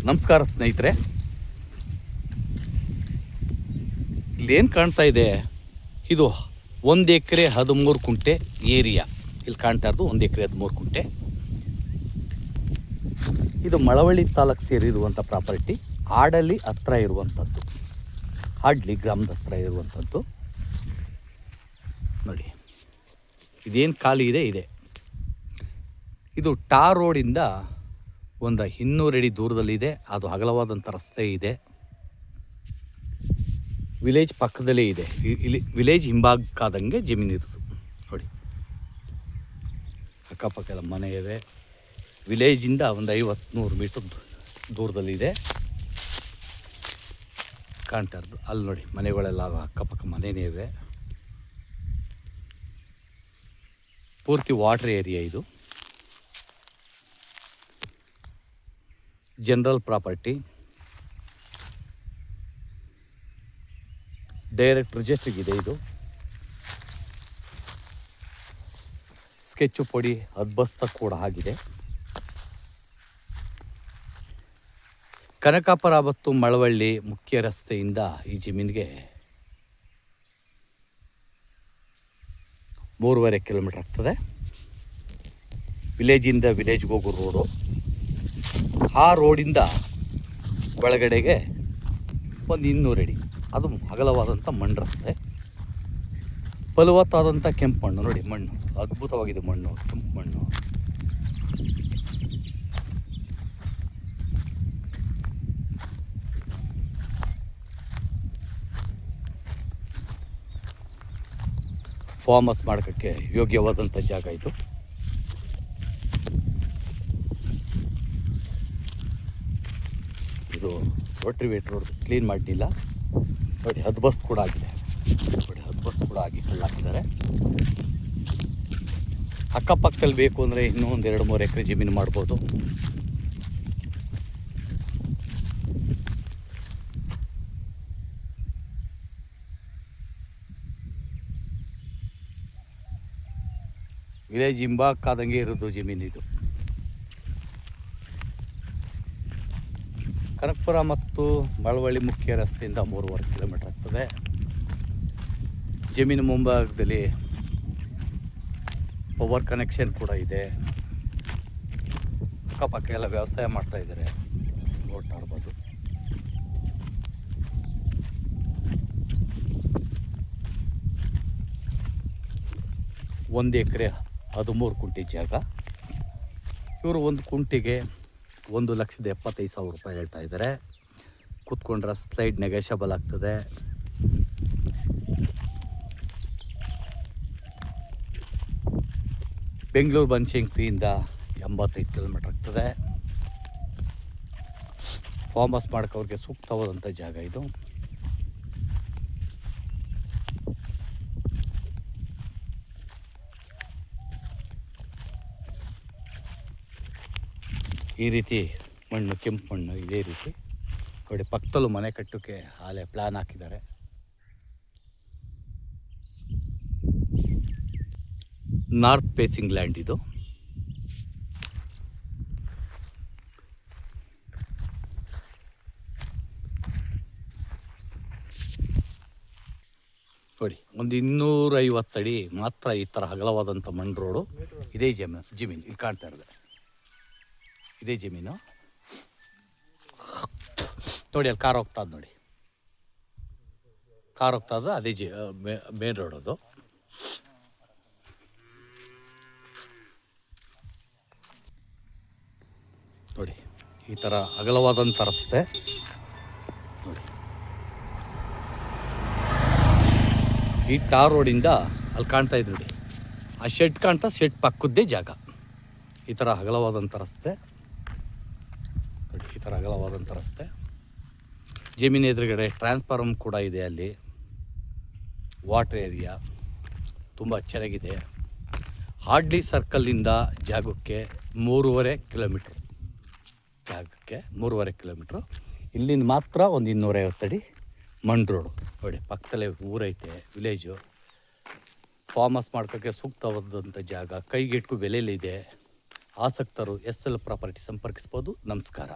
ನಮಸ್ಕಾರ ಸ್ನೇಹಿತರೆ. ಇಲ್ಲೇನು ಕಾಣ್ತಾ ಇದೆ, ಇದು 1 ಎಕರೆ 13 ಕುಂಟೆ ಏರಿಯಾ. ಇಲ್ಲಿ ಕಾಣ್ತಾ ಇರೋದು 1 ಎಕರೆ 13 ಕುಂಟೆ. ಇದು ಮಳವಳ್ಳಿ ತಾಲೂಕು ಸೇರಿರುವಂಥ ಪ್ರಾಪರ್ಟಿ. ಆಡಲ್ಲಿ ಹತ್ರ ಇರುವಂಥದ್ದು, ಹಾಡ್ಲಿ ಗ್ರಾಮದ ಹತ್ರ ಇರುವಂಥದ್ದು. ನೋಡಿ, ಇದೇನು ಖಾಲಿ ಇದೆ. ಇದು ಟಾರ್ ರೋಡಿಂದ ಒಂದು 200 ಅಡಿ ದೂರದಲ್ಲಿದೆ. ಅದು ಅಗಲವಾದಂಥ ರಸ್ತೆ ಇದೆ. ವಿಲೇಜ್ ಪಕ್ಕದಲ್ಲೇ ಇದೆ. ಇಲ್ಲಿ ವಿಲೇಜ್ ಹಿಂಭಾಗಕ್ಕಾದಂಗೆ ಜಮೀನು ಇರೋದು. ನೋಡಿ, ಅಕ್ಕಪಕ್ಕ ಎಲ್ಲ ಮನೆ ಇದೆ. ವಿಲೇಜಿಂದ ಒಂದು 50-100 ಮೀಟರ್ ದೂರದಲ್ಲಿದೆ. ಕಾಣ್ತಾ ಇರೋದು ಅಲ್ಲಿ ನೋಡಿ, ಮನೆಗಳೆಲ್ಲ ಅಕ್ಕಪಕ್ಕ ಮನೆಯೇ ಇವೆ. ಪೂರ್ತಿ ವಾಟರ್ ಏರಿಯಾ. ಇದು ಜನರಲ್ ಪ್ರಾಪರ್ಟಿ. ಡೈರೆಕ್ಟ್ ರಿಜಿಸ್ಟ್ರಿಗೆ ಇದು. ಸ್ಕೆಚ್ಚು ಪೊಡಿ ಹದ್ಬಸ್ತ ಕೂಡ ಆಗಿದೆ. ಕನಕಾಪುರ ಮತ್ತು ಮಳವಳ್ಳಿ ಮುಖ್ಯ ರಸ್ತೆಯಿಂದ ಈ ಜಮೀನಿಗೆ 3.5 ಕಿಲೋಮೀಟರ್ ಆಗ್ತದೆ. ವಿಲೇಜಿಂದ ವಿಲೇಜ್ಗೆ ಹೋಗೋ ರೋಡು. ಆ ರೋಡಿಂದ ಒಳಗಡೆಗೆ ಒಂದು 200 ಅಡಿ. ಅದು ಅಗಲವಾದಂಥ ಮಣ್ಣು ರಸ್ತೆ. ಫಲವತ್ತಾದಂಥ ಕೆಂಪು ಮಣ್ಣು. ನೋಡಿ, ಮಣ್ಣು ಅದ್ಭುತವಾಗಿದೆ. ಮಣ್ಣು ಕೆಂಪು ಮಣ್ಣು. ಫಾರ್ಮ್ ಹೌಸ್ ಮಾಡೋಕ್ಕೆ ಯೋಗ್ಯವಾದಂಥ ಜಾಗ ಇದು. ಇದು ರೋಟ್ರಿವೇಟ್ ರೋಡ್ ಕ್ಲೀನ್ ಮಾಡಲಿಲ್ಲ. ನೋಡಿ, ಹದ್ಬಸ್ತ್ ಕೂಡ ಆಗಿದೆ. ನೋಡಿ, ಹದ್ಬಸ್ತ್ ಕೂಡ ಆಗಿ ಕಲ್ಲು ಹಾಕಿದ್ದಾರೆ. ಅಕ್ಕಪಕ್ಕದಲ್ಲಿ ಬೇಕು ಅಂದರೆ ಇನ್ನೂ ಒಂದು 2-3 ಎಕರೆ ಜಮೀನು ಮಾಡ್ಬೋದು. ವಿಲೇಜ್ ಹಿಂಭಾಗಕ್ಕಾದಂಗೆ ಇರೋದು ಜಮೀನು ಇದು. ಕನಕಪುರ ಮತ್ತು ಮಳವಳ್ಳಿ ಮುಖ್ಯ ರಸ್ತೆಯಿಂದ 3.5 ಕಿಲೋಮೀಟರ್ ಆಗ್ತದೆ. ಜಮೀನು ಮುಂಭಾಗದಲ್ಲಿ ಪವರ್ ಕನೆಕ್ಷನ್ ಕೂಡ ಇದೆ. ಅಕ್ಕಪಕ್ಕ ಎಲ್ಲ ವ್ಯವಸಾಯ ಮಾಡ್ತಾ ಇದ್ದಾರೆ, ನೋಡ್ತಾ ಇರ್ಬೋದು. ಒಂದು ಎಕರೆ 13 ಕುಂಟೆ ಜಾಗ. ಇವರು ಒಂದು ಕುಂಟೆಗೆ 1,75,000 ರೂಪಾಯಿ ಹೇಳ್ತಾ ಇದ್ದಾರೆ. ಕೂತ್ಕೊಂಡ್ರೆ ಸ್ಲೈಡ್ ನೆಗೋಷಿಯಬಲ್ ಆಗ್ತದೆ. ಬೆಂಗಳೂರು ಬನಶಂಕರಿಯಿಂದ 85 ಕಿಲೋಮೀಟರ್ ಆಗ್ತದೆ. ಫಾರ್ಮ್ ಹೌಸ್ ಮಾಡೋಕ್ಕೆ ಸೂಕ್ತವಾದಂಥ ಜಾಗ ಇದು. ಈ ರೀತಿ ಮಣ್ಣು, ಕೆಂಪು ಮಣ್ಣು ಇದೇ ರೀತಿ. ನೋಡಿ, ಪಕ್ಕದಲ್ಲೂ ಮನೆ ಕಟ್ಟೋಕ್ಕೆ ಆಲೆ ಪ್ಲ್ಯಾನ್ ಹಾಕಿದ್ದಾರೆ. ನಾರ್ತ್ ಫೇಸಿಂಗ್ ಲ್ಯಾಂಡ್ ಇದು. ನೋಡಿ, ಒಂದು 250 ಅಡಿ ಮಾತ್ರ ಈ ಥರ ಅಗಲವಾದಂಥ ಮಣ್ಣು ರೋಡು. ಇದೇ ಜಮೀನು ಇಲ್ಲಿ ಕಾಣ್ತಾ ಇರೋದು ಇದೇ ಜಮೀನು. ನೋಡಿ, ಅಲ್ಲಿ ಕಾರ್ ಹೋಗ್ತಾ ನೋಡಿ, ಕಾರ್ ಹೋಗ್ತಾ ಇದ್ದು ಅದೇ ಮೇನ್ ರೋಡ್ ಅದು. ನೋಡಿ, ಈ ಥರ ಅಗಲವಾದಂಥ ರಸ್ತೆ. ನೋಡಿ, ಈ ಟಾರ್ ರೋಡಿಂದ ಅಲ್ಲಿ ಕಾಣ್ತಾ ಇದ್ದು ನೋಡಿ, ಆ ಶೆಡ್ ಕಾಣ್ತಾ, ಶೆಡ್ ಪಕ್ಕದ್ದೇ ಜಾಗ. ಈ ಥರ ಅಗಲವಾದಂಥ ರಸ್ತೆ. ನೋಡಿ, ಈ ಥರ ಅಗಲವಾದಂಥ ರಸ್ತೆ. ಜಮೀನು ಎದುರುಗಡೆ ಟ್ರಾನ್ಸ್ಫಾರ್ಮ್ ಕೂಡ ಇದೆ. ಅಲ್ಲಿ ವಾಟರ್ ಏರಿಯಾ ತುಂಬ ಚೆನ್ನಾಗಿದೆ. ಹಾಡ್ಲಿ ಸರ್ಕಲ್ಲಿಂದ ಜಾಗಕ್ಕೆ 3.5 ಕಿಲೋಮೀಟ್ರ್. ಜಾಗಕ್ಕೆ 3.5 ಕಿಲೋಮೀಟ್ರು. ಇಲ್ಲಿಂದ ಮಾತ್ರ ಒಂದು 250 ಅಡಿ ಮಣ್ಣು ರೋಡು. ನೋಡಿ, ಪಕ್ಕದಲ್ಲೇ ಊರೈತೆ, ವಿಲೇಜು. ಫಾರ್ಮ್ ಹೌಸ್ ಮಾಡ್ಕೋಕ್ಕೆ ಸೂಕ್ತವಾದಂಥ ಜಾಗ, ಕೈಗೆಟುಕು ಬೆಲೆಯಲ್ಲಿದೆ. ಆಸಕ್ತರು SL ಪ್ರಾಪರ್ಟಿ ಸಂಪರ್ಕಿಸ್ಬೋದು. ನಮಸ್ಕಾರ.